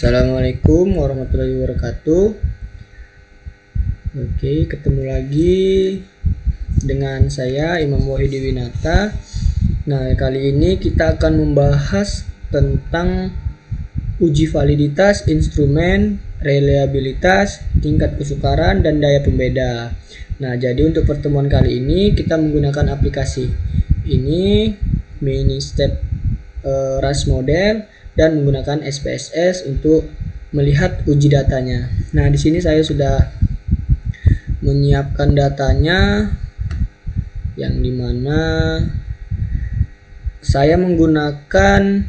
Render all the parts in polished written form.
Assalamualaikum warahmatullahi wabarakatuh. Oke, ketemu lagi dengan saya Imam Wahidi Winata. Nah, kali ini kita akan membahas tentang uji validitas instrumen, reliabilitas, tingkat kesukaran, dan daya pembeda. Nah, jadi untuk pertemuan kali ini kita menggunakan aplikasi ini, Ministep RAS Model, dan menggunakan SPSS untuk melihat uji datanya. Nah, di sini saya sudah menyiapkan datanya, yang dimana saya menggunakan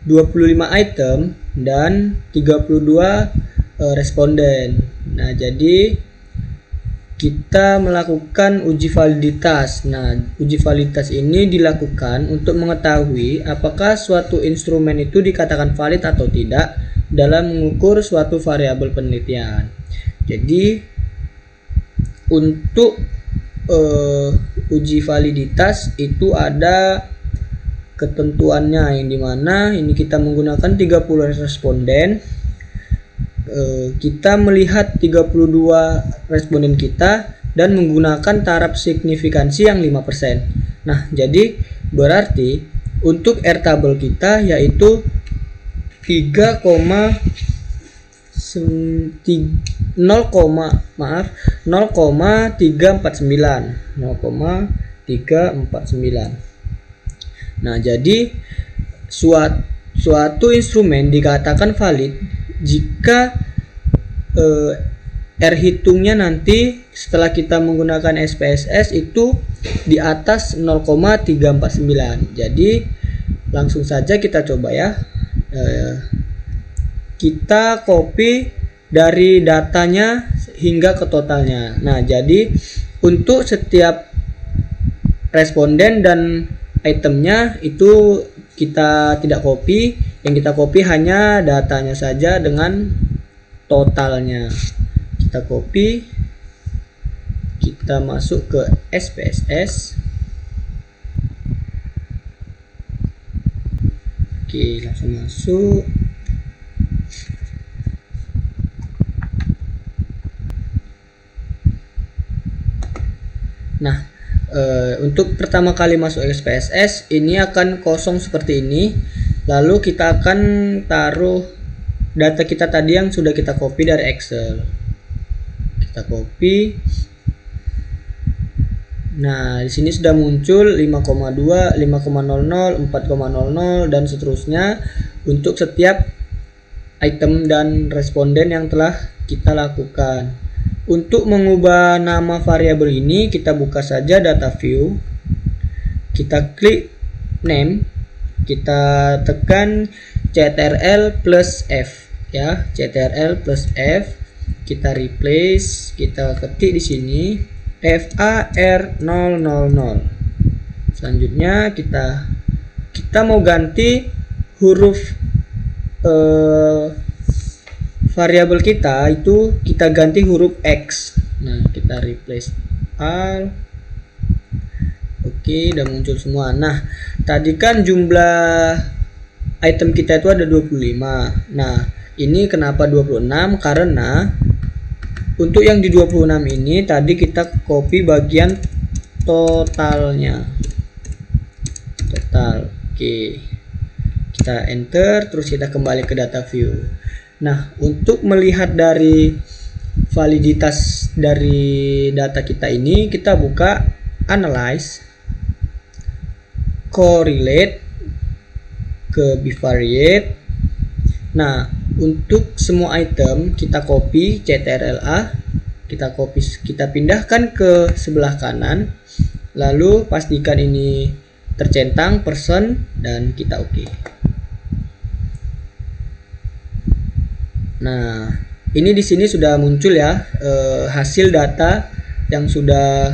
25 item dan 32 responden. Nah, jadi kita melakukan uji validitas. Nah, uji validitas ini dilakukan untuk mengetahui apakah suatu instrumen itu dikatakan valid atau tidak dalam mengukur suatu variabel penelitian. Jadi untuk uji validitas itu ada ketentuannya, yang dimana ini kita menggunakan 30 responden. Kita melihat 32 responden kita dan menggunakan taraf signifikansi yang 5%. Nah, jadi berarti untuk R tabel kita yaitu 0,349. Nah, jadi suatu instrumen dikatakan valid jika R hitungnya nanti setelah kita menggunakan SPSS itu di atas 0,349. Jadi langsung saja kita coba ya. Kita copy dari datanya hingga ke totalnya. Nah, jadi untuk setiap responden dan itemnya itu kita tidak copy. Yang kita copy hanya datanya saja dengan totalnya. Kita copy, kita masuk ke SPSS. Oke, langsung masuk. Nah, untuk pertama kali masuk SPSS ini akan kosong seperti ini. Lalu kita akan taruh data kita tadi yang sudah kita copy dari Excel. Kita copy. Nah, di sini sudah muncul 5,2, 5,00, 4,00 dan seterusnya untuk setiap item dan responden yang telah kita lakukan. Untuk mengubah nama variabel ini, kita buka saja data view. Kita klik name, kita tekan CTRL plus F ya, CTRL plus F. Kita replace, kita ketik di sini FAR000. Selanjutnya kita mau ganti huruf variabel kita itu, kita ganti huruf X. Nah, kita replace all. Oke, udah muncul semua. Nah, tadi kan jumlah item kita itu ada 25. Nah, ini kenapa 26? Karena untuk yang di 26 ini tadi kita copy bagian totalnya. Total. Oke. Kita enter, terus kita kembali ke data view. Nah, untuk melihat dari validitas dari data kita ini, kita buka analyze, correlate ke bivariate. Nah, untuk semua item kita copy CTRL A, kita pindahkan ke sebelah kanan, lalu pastikan ini tercentang persen dan kita oke. Nah, ini di sini sudah muncul ya hasil data yang sudah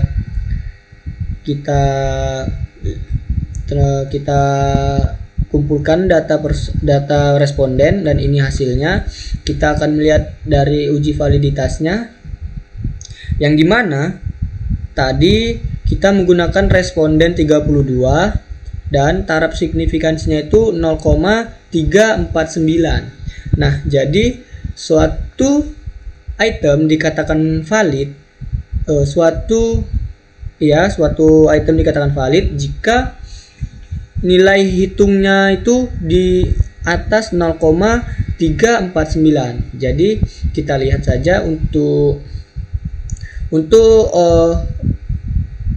kita kumpulkan, data responden, dan ini hasilnya. Kita akan melihat dari uji validitasnya, yang dimana tadi kita menggunakan responden 32 dan taraf signifikansinya itu 0,349. Nah, jadi suatu item dikatakan valid, suatu item dikatakan valid jika nilai hitungnya itu di atas 0,349. Jadi kita lihat saja untuk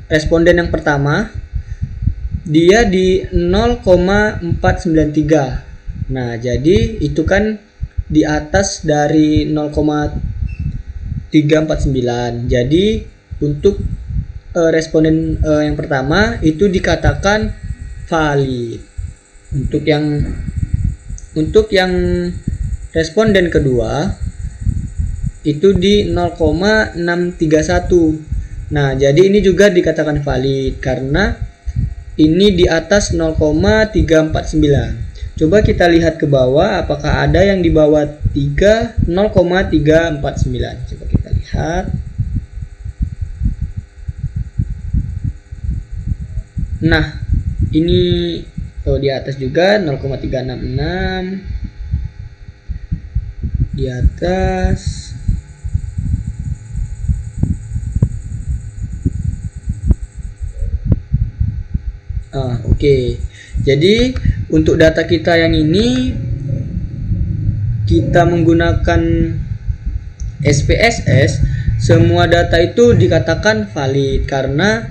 responden yang pertama, dia di 0,493. Nah, jadi itu kan di atas dari 0,349. Jadi untuk responden yang pertama itu dikatakan valid. Untuk yang responden kedua itu di 0,631. Nah, jadi ini juga dikatakan valid karena ini di atas 0,349. Coba kita lihat ke bawah, apakah ada yang di bawah 0,349. Coba kita lihat. Nah, ini di atas juga 0,366. Di atas. Oke. Jadi untuk data kita yang ini kita menggunakan SPSS, semua data itu dikatakan valid karena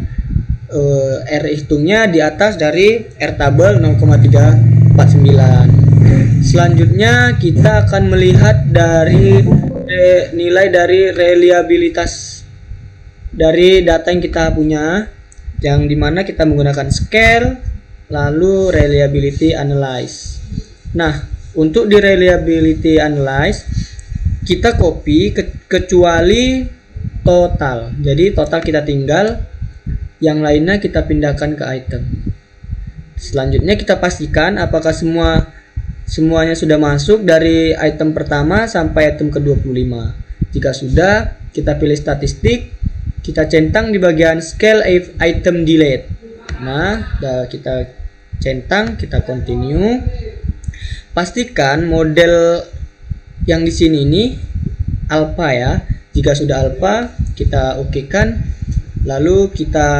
R hitungnya di atas dari R tabel 0,349. Selanjutnya kita akan melihat dari nilai dari reliabilitas dari data yang kita punya, yang dimana kita menggunakan scale lalu reliability analyze. Nah, untuk di reliability analyze kita copy kecuali total. Jadi total kita tinggal, yang lainnya kita pindahkan ke item. Selanjutnya kita pastikan apakah semuanya sudah masuk dari item pertama sampai item ke-25. Jika sudah, kita pilih statistik, kita centang di bagian scale item delete. Nah, kita centang, kita continue. Pastikan model yang di sini ini alpha ya. Jika sudah alpha, kita okekan. Lalu kita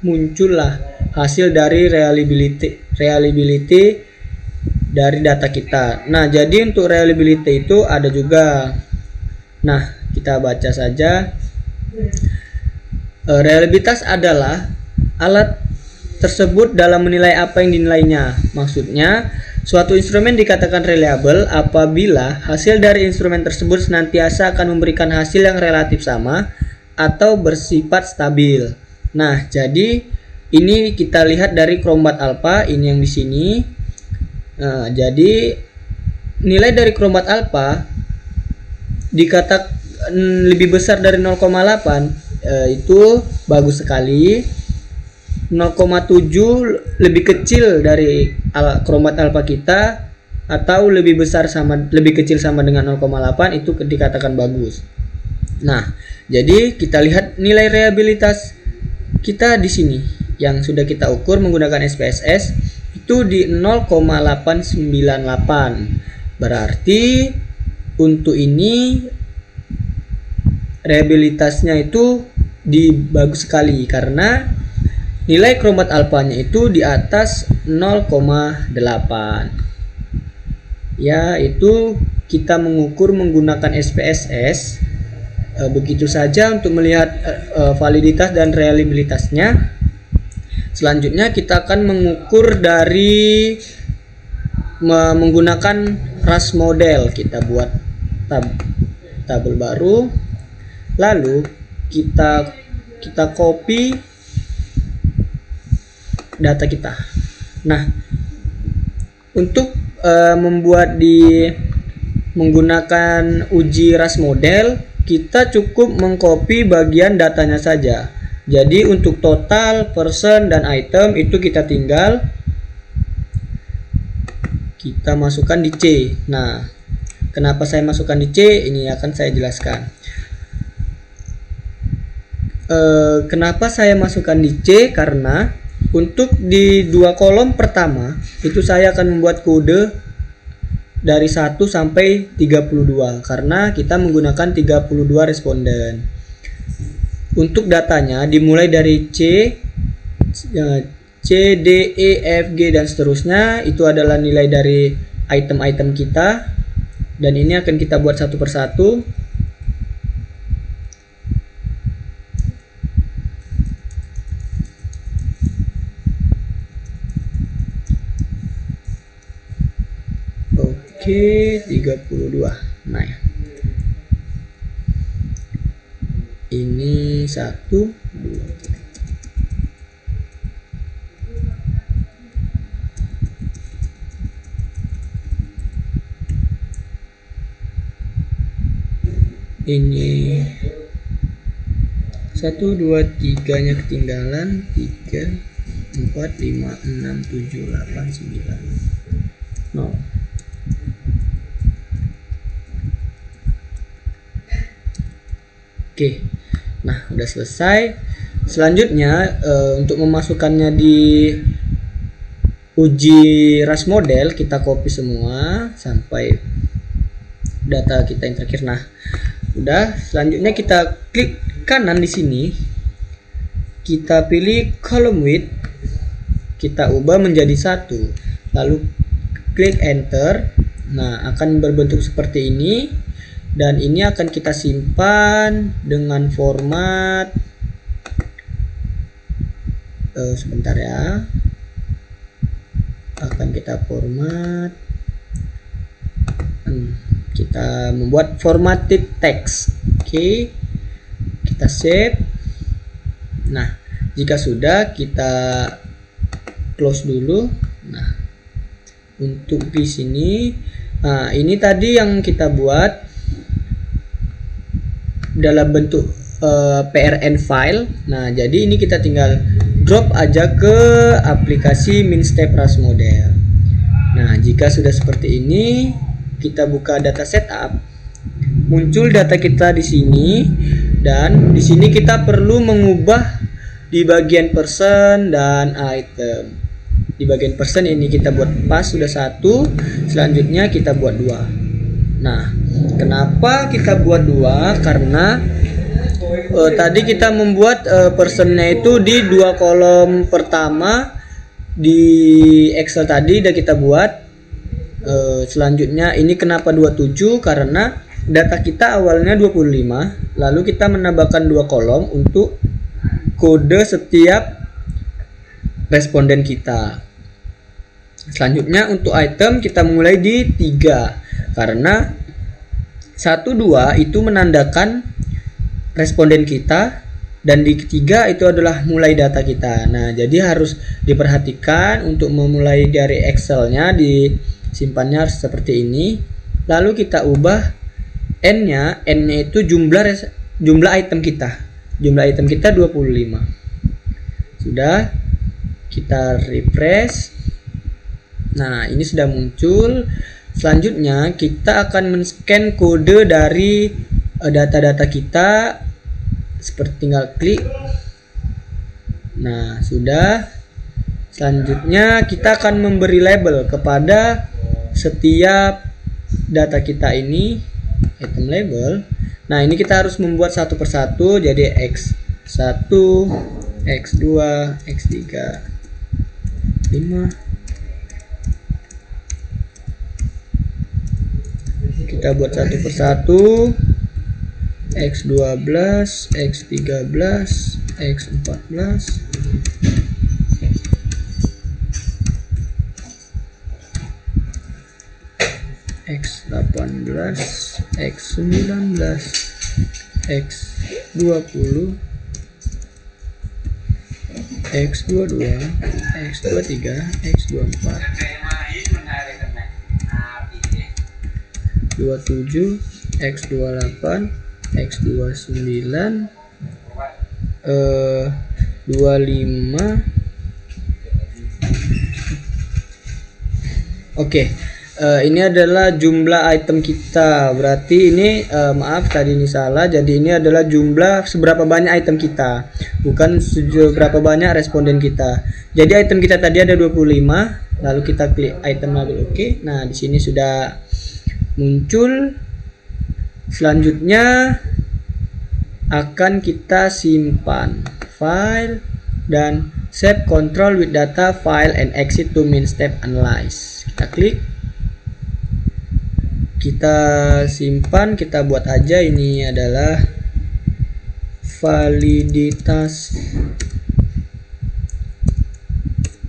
muncullah hasil dari reliability dari data kita. Nah, jadi untuk reliability itu ada juga. Nah, kita baca saja. Reliabilitas adalah alat tersebut dalam menilai apa yang dinilainya. Maksudnya, suatu instrumen dikatakan reliable apabila hasil dari instrumen tersebut senantiasa akan memberikan hasil yang relatif sama atau bersifat stabil. Nah, jadi ini kita lihat dari Chrombat alpha, ini yang di sini. Nah, jadi nilai dari Chrombat alpha dikatakan lebih besar dari 0,8, itu bagus sekali. 0,7 lebih kecil dari Chrombat alpha kita, atau lebih kecil sama dengan 0,8, itu dikatakan bagus. Nah, jadi kita lihat nilai reliabilitas kita di sini yang sudah kita ukur menggunakan SPSS itu di 0,898. Berarti untuk ini reliabilitasnya itu bagus sekali karena nilai Chrombat alpha-nya itu di atas 0,8. Ya, itu kita mengukur menggunakan SPSS. Begitu saja untuk melihat validitas dan reliabilitasnya. Selanjutnya kita akan mengukur dari menggunakan RAS model. Kita buat tabel baru, lalu kita copy data kita. Nah, untuk membuat menggunakan uji RAS model, kita cukup mengcopy bagian datanya saja. Jadi untuk total, person, dan item itu kita tinggal kita masukkan di C. Nah, kenapa saya masukkan di C? Ini akan saya jelaskan. Kenapa saya masukkan di C? Karena untuk di dua kolom pertama itu saya akan membuat kode dari 1 sampai 32 karena kita menggunakan 32 responden. Untuk datanya dimulai dari C, D, E, F, G dan seterusnya. Itu adalah nilai dari item-item kita, dan ini akan kita buat satu persatu. Oke, 32. Nah, ini 1, 2, 3. Ini 1, 2, 3 nya ketinggalan. 3, 4, 5, 6, 7, 8, 9, 0. Oke, nah udah selesai. Selanjutnya untuk memasukkannya di uji ras model, kita copy semua sampai data kita yang terakhir. Nah, udah. Selanjutnya kita klik kanan di sini, kita pilih column width, kita ubah menjadi 1, lalu klik enter. Nah, akan berbentuk seperti ini. Dan ini akan kita simpan dengan format sebentar ya, akan kita format, kita membuat formatted text. Oke, kita save. Nah, jika sudah, kita close dulu. Nah, untuk di sini, nah ini tadi yang kita buat dalam bentuk PRN file. Nah, jadi ini kita tinggal drop aja ke aplikasi MinStep Ras Model. Nah, jika sudah seperti ini, kita buka data setup. Muncul data kita di sini, dan di sini kita perlu mengubah di bagian person dan item. Di bagian person ini kita buat pas sudah 1, selanjutnya kita buat 2. Nah, kenapa kita buat 2? Karena tadi kita membuat personnya itu di 2 kolom pertama di Excel tadi udah kita buat. Selanjutnya ini kenapa 27? Karena data kita awalnya 25, lalu kita menambahkan 2 kolom untuk kode setiap responden kita. Selanjutnya untuk item kita mulai di 3 karena 1, 2 itu menandakan responden kita, dan di ketiga itu adalah mulai data kita. Nah, jadi harus diperhatikan untuk memulai dari Excel-nya, disimpannya seperti ini. Lalu kita ubah N-nya itu jumlah item kita. Jumlah item kita 25. Sudah, kita refresh. Nah, ini sudah muncul. Selanjutnya kita akan men-scan kode dari data-data kita, seperti tinggal klik. Nah, sudah. Selanjutnya kita akan memberi label kepada setiap data kita ini, item label. Nah, ini kita harus membuat satu persatu, jadi X1, X2, X3, 5. Kita buat satu persatu. X12, X13, X14, X18, X19, X20, X22, X23, X24, 27, X28, X29, 25. Oke, ini adalah jumlah item kita. Berarti ini maaf tadi ini salah. Jadi ini adalah jumlah seberapa banyak item kita, bukan seberapa banyak responden kita. Jadi item kita tadi ada 25. Lalu kita klik item label oke. Nah, di sini sudah muncul. Selanjutnya akan kita simpan file dan save control with data file and exit to main step analyze. Kita klik, kita simpan, kita buat aja ini adalah validitas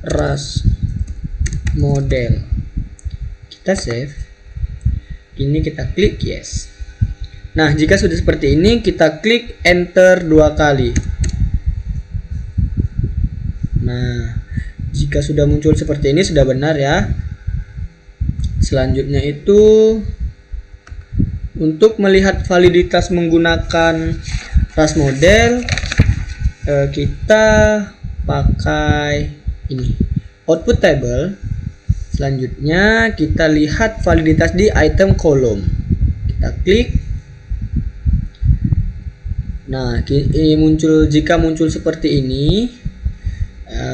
RAS model. Kita save, ini kita klik yes. Nah, jika sudah seperti ini, kita klik enter 2 kali. Nah, jika sudah muncul seperti ini sudah benar ya. Selanjutnya itu untuk melihat validitas menggunakan RAS model, kita pakai ini output table. Selanjutnya kita lihat validitas di item column. Kita klik. Nah, jika muncul seperti ini,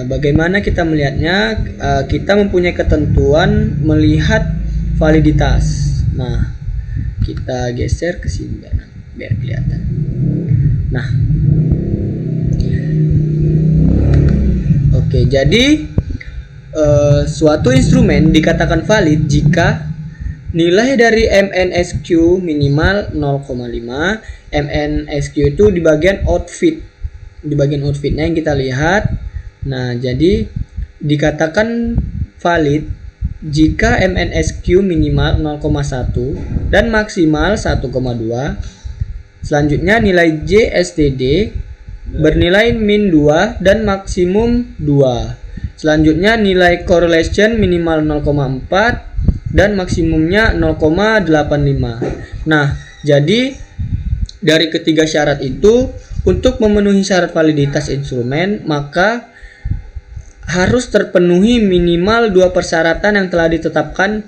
bagaimana kita melihatnya? Kita mempunyai ketentuan melihat validitas. Nah, kita geser ke sini biar kelihatan. Nah, oke, jadi suatu instrumen dikatakan valid jika nilai dari MNSQ minimal 0,5. MNSQ itu di bagian outfit. Di bagian outfitnya yang kita lihat. Nah, jadi dikatakan valid jika MNSQ minimal 0,1 dan maksimal 1,2. Selanjutnya nilai JSTD bernilai min 2 dan maksimum 2. Selanjutnya nilai correlation minimal 0,4 dan maksimumnya 0,85. Nah, jadi dari ketiga syarat itu, untuk memenuhi syarat validitas instrumen, maka harus terpenuhi minimal 2 persyaratan yang telah ditetapkan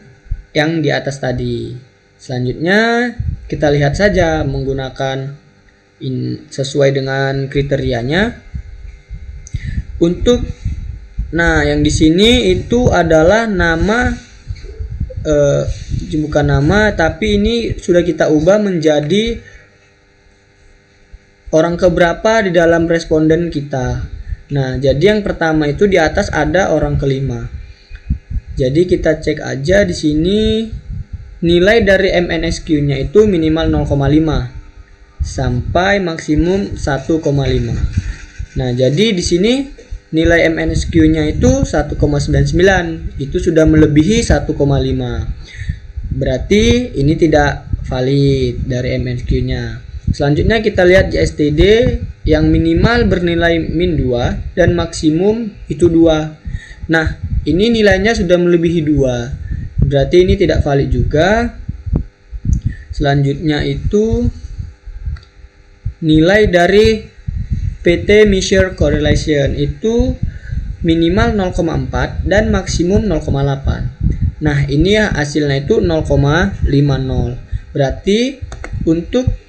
yang di atas tadi. Selanjutnya kita lihat saja menggunakan sesuai dengan kriterianya. Untuk yang di sini itu adalah nama, bukan nama, tapi ini sudah kita ubah menjadi orang keberapa di dalam responden kita. Nah, jadi yang pertama itu di atas ada orang kelima. Jadi kita cek aja di sini nilai dari MNSQ-nya itu minimal 0,5 sampai maksimum 1,5. Nah, jadi di sini nilai MNSQ-nya itu 1,99. Itu sudah melebihi 1,5. Berarti ini tidak valid dari MNSQ-nya. Selanjutnya kita lihat JSTD yang minimal bernilai min 2 dan maksimum itu 2. Nah, ini nilainya sudah melebihi 2. Berarti ini tidak valid juga. Selanjutnya itu nilai dari PT Measure Correlation itu minimal 0,4 dan maksimum 0,8. Nah, ini ya hasilnya itu 0,50. Berarti untuk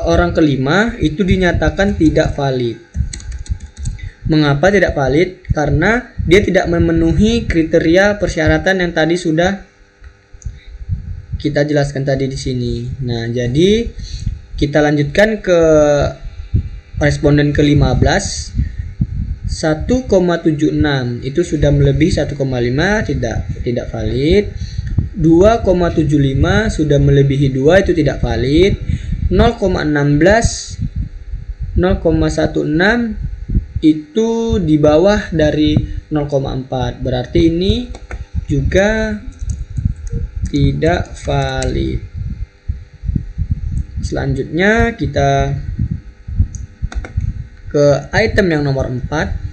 orang kelima itu dinyatakan tidak valid. Mengapa tidak valid? Karena dia tidak memenuhi kriteria persyaratan yang tadi sudah kita jelaskan tadi di sini. Nah, jadi kita lanjutkan ke responden ke-15. 1,76 itu sudah melebihi 1,5, tidak valid. 2,75 sudah melebihi 2, itu tidak valid. 0,16 0,16 itu di bawah dari 0,4, berarti ini juga tidak valid. Selanjutnya kita ke item yang nomor 4.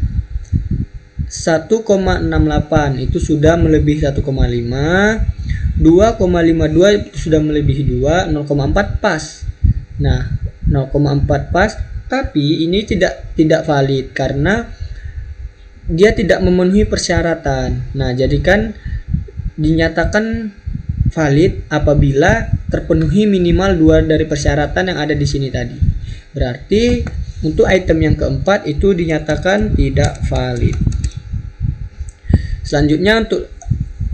1,68 itu sudah melebihi 1,5. 2,52 itu sudah melebihi 2. 0,4 pas. Nah, 0,4 pas, tapi ini tidak valid karena dia tidak memenuhi persyaratan. Nah, jadi kan dinyatakan valid apabila terpenuhi minimal 2 dari persyaratan yang ada di sini tadi. Berarti untuk item yang keempat itu dinyatakan tidak valid. Selanjutnya untuk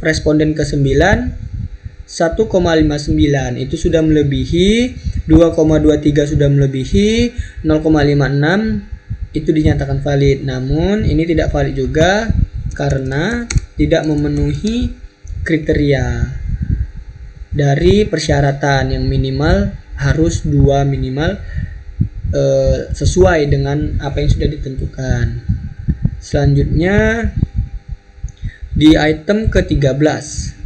responden ke-9, 1,59 itu sudah melebihi, 2,23 sudah melebihi, 0,56 itu dinyatakan valid. Namun ini tidak valid juga karena tidak memenuhi kriteria dari persyaratan yang minimal harus 2 minimal sesuai dengan apa yang sudah ditentukan. Selanjutnya di item ke-13.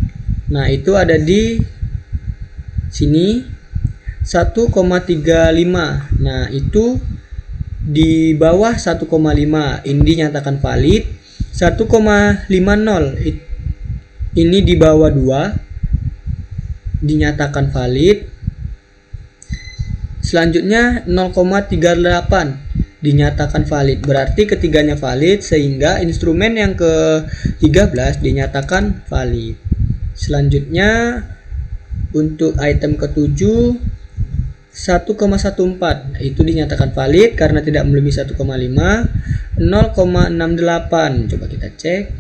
Nah, itu ada di sini 1,35. Nah, itu di bawah 1,5 ini dinyatakan valid. 1,50 ini di bawah 2 dinyatakan valid. Selanjutnya 0,38 dinyatakan valid. Berarti ketiganya valid sehingga instrumen yang ke-13 dinyatakan valid. Selanjutnya untuk item ke-7 1,14 itu dinyatakan valid karena tidak melebihi 1,5. 0,68 coba kita cek.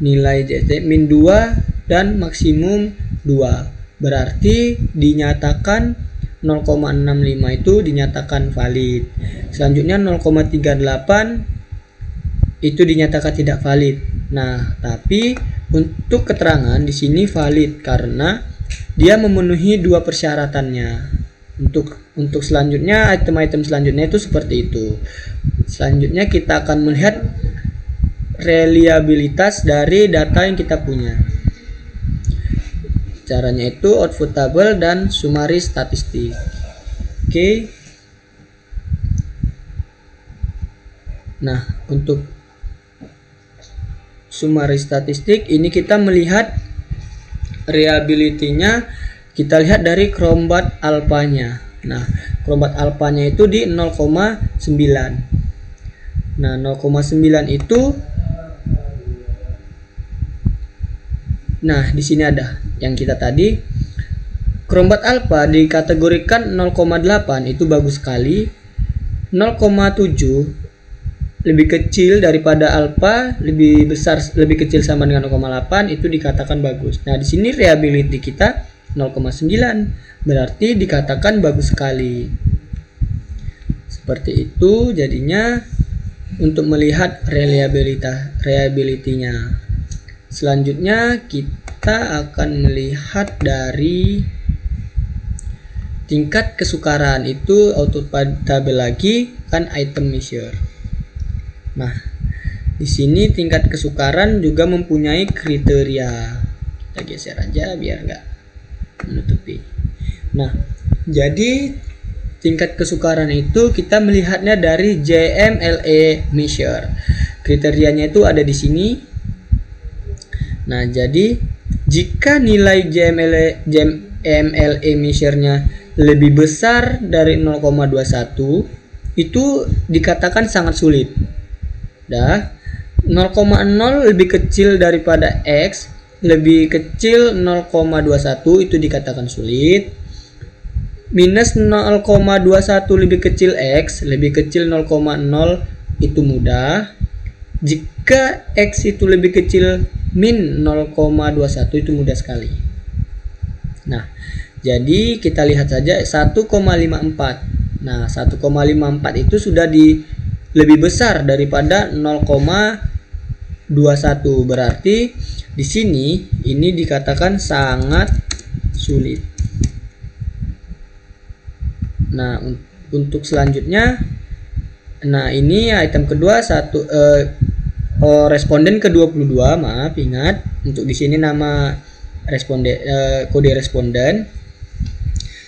Nilai JT min 2 dan maksimum 2. Berarti dinyatakan 0,65 itu dinyatakan valid. Selanjutnya 0,38 itu dinyatakan tidak valid. Nah, tapi untuk keterangan di sini valid karena dia memenuhi 2 persyaratannya. Untuk selanjutnya item-item selanjutnya itu seperti itu. Selanjutnya kita akan melihat reliabilitas dari data yang kita punya. Caranya itu output table dan summary statistik. Oke. Nah, untuk summary statistik ini kita melihat reliability-nya, kita lihat dari Chrombat alpha-nya. Nah, Chrombat alpha-nya itu di 0,9. Nah, 0,9 itu di sini ada yang kita tadi Chrombat alpha dikategorikan 0,8 itu bagus sekali. 0,7 lebih kecil daripada alpha, lebih besar, lebih kecil sama dengan 0,8 itu dikatakan bagus. Nah, di sini reliability kita 0,9 berarti dikatakan bagus sekali. Seperti itu jadinya untuk melihat reliability-nya. Selanjutnya kita akan melihat dari tingkat kesukaran, itu output tabel lagi kan item measure. Nah, di sini tingkat kesukaran juga mempunyai kriteria. Kita geser aja biar nggak menutupi. Nah, jadi tingkat kesukaran itu kita melihatnya dari JMLA measure. Kriterianya itu ada di sini. Nah, jadi jika nilai JMLA measure-nya lebih besar dari 0,21 itu dikatakan sangat sulit. 0,0 lebih kecil daripada X, lebih kecil 0,21 itu dikatakan sulit. Minus 0,21 lebih kecil X, lebih kecil 0,0 itu mudah. Jika X itu lebih kecil min 0,21 itu mudah sekali. Nah, jadi kita lihat saja 1,54. Nah, 1,54 itu sudah lebih besar daripada 0,21. Berarti di sini ini dikatakan sangat sulit. Nah, untuk selanjutnya, nah ini item kedua responden ke-22, maaf, ingat untuk di sini nama responden kode responden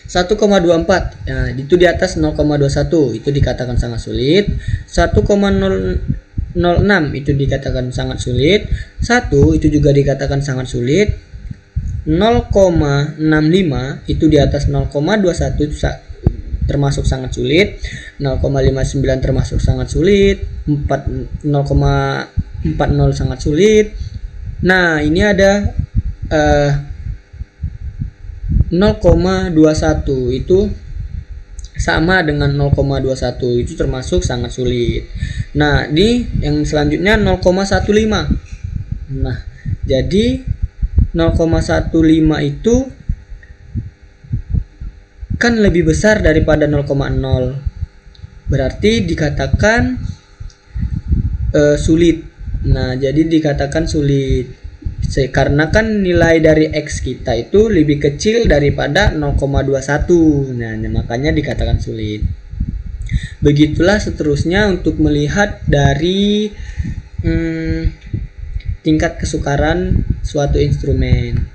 1,24. Nah, itu di atas 0,21 itu dikatakan sangat sulit. 1,006 itu dikatakan sangat sulit. 1 itu juga dikatakan sangat sulit. 0,65 itu di atas 0,21 itu termasuk sangat sulit. 0,59 termasuk sangat sulit. 0,40 sangat sulit. Nah, ini ada 0,21 itu sama dengan 0,21 itu termasuk sangat sulit. Nah, di yang selanjutnya 0,15. Nah, jadi 0,15 itu kan lebih besar daripada 0,0. Berarti dikatakan sulit. Nah, jadi dikatakan sulit karena kan nilai dari X kita itu lebih kecil daripada 0,21. Nah, makanya dikatakan sulit. Begitulah seterusnya untuk melihat dari tingkat kesukaran suatu instrumen.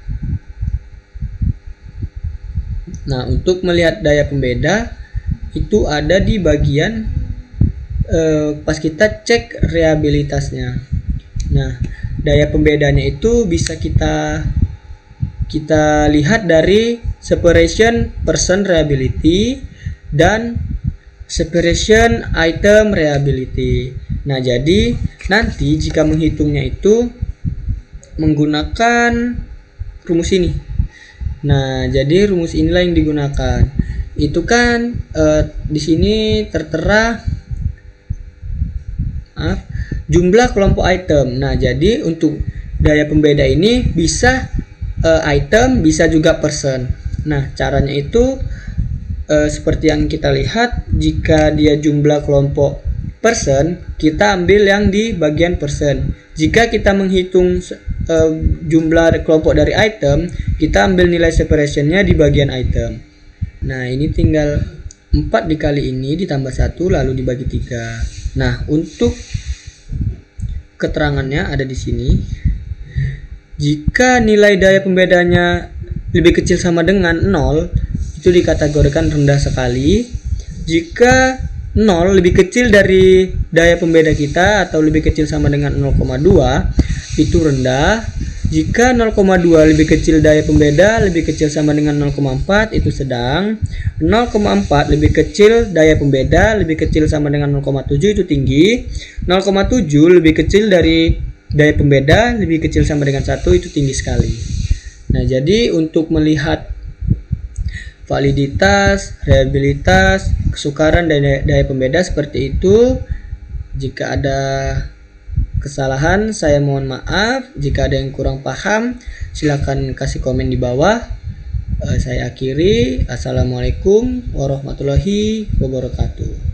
Nah, untuk melihat daya pembeda itu ada di bagian pas kita cek reliabilitasnya. Nah, daya pembedanya itu bisa kita lihat dari separation person reliability dan separation item reliability. Nah, jadi nanti jika menghitungnya itu menggunakan rumus ini. Nah, jadi rumus inilah yang digunakan. Itu kan di sini tertera jumlah kelompok item. Nah, jadi untuk daya pembeda ini bisa item, bisa juga person. Nah, caranya itu seperti yang kita lihat, jika dia jumlah kelompok person, kita ambil yang di bagian person. Jika kita menghitung jumlah kelompok dari item, kita ambil nilai separationnya di bagian item. Nah, ini tinggal 4 dikali ini ditambah 1 lalu dibagi 3. Nah, untuk keterangannya ada di sini. Jika nilai daya pembedanya lebih kecil sama dengan 0, itu dikategorikan rendah sekali. Jika 0 lebih kecil dari daya pembeda kita atau lebih kecil sama dengan 0,2, itu rendah. Jika 0,2 lebih kecil daya pembeda lebih kecil sama dengan 0,4, itu sedang. 0,4 lebih kecil daya pembeda lebih kecil sama dengan 0,7, itu tinggi. 0,7 lebih kecil dari daya pembeda lebih kecil sama dengan 1, itu tinggi sekali. Nah, jadi untuk melihat validitas, reliabilitas, kesukaran dan daya pembeda seperti itu. Jika ada kesalahan, saya mohon maaf. Jika ada yang kurang paham, silakan kasih komen di bawah. Saya akhiri. Assalamualaikum warahmatullahi wabarakatuh.